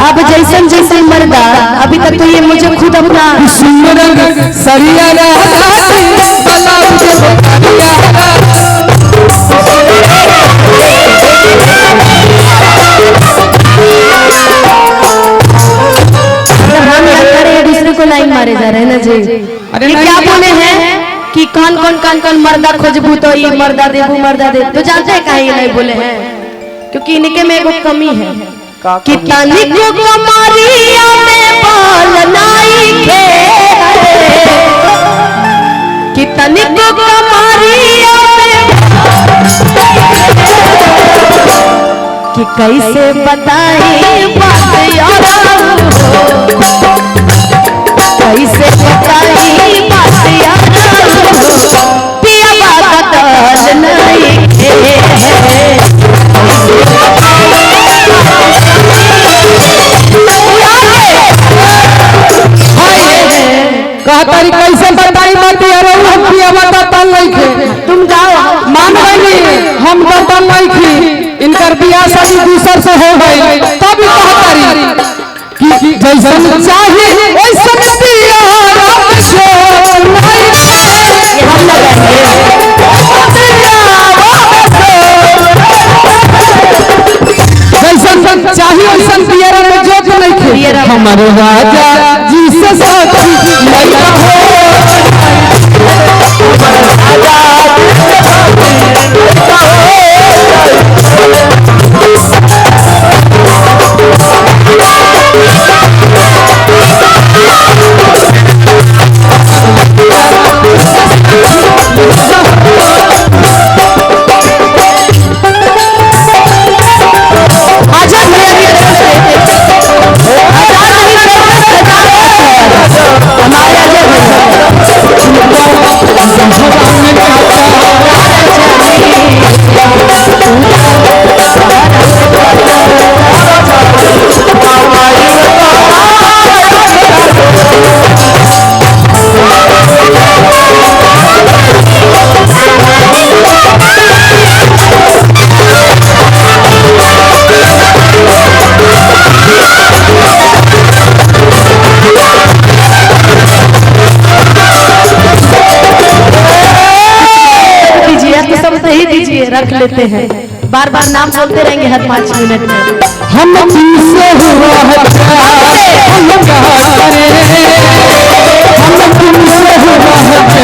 अब जैसन जैसन मर्दा अभी तक तो ये मुझे खुद अपना सरिया दूसरे को लाइन मारे जा रहे हैं ना जी। ये क्या बोले हैं कि कौन कौन मर्दा खोजबू तो ये मर्दा देबू मर्दा दे तो जानते हैं कहीं नहीं बोले हैं क्योंकि इनके में एक कमी है कि तनिक कमरिया में बाल नाई खे कि तनिक कमरिया में कि कैसे बताई बात यार कैसे बताई बात यार पिया बात नहीं है कहतारी कैसे बताई बात यार हम पिया बात नहीं थे तुम जाओ मान गई हम बात नहीं थी इनकर बियाह शादी दूसर से हो गई तब कहतारी कि जैसन चाहिए वैसन पिया जैसन चाहिए वैसन पिया में जोत नहीं थे हमारे राजा जी से साथी लगा हो रख लेते हैं बार बार नाम बोलते रहेंगे हर 5 मिनट में हम तुमसे हुआ है प्यार हम तुमसे हुआ है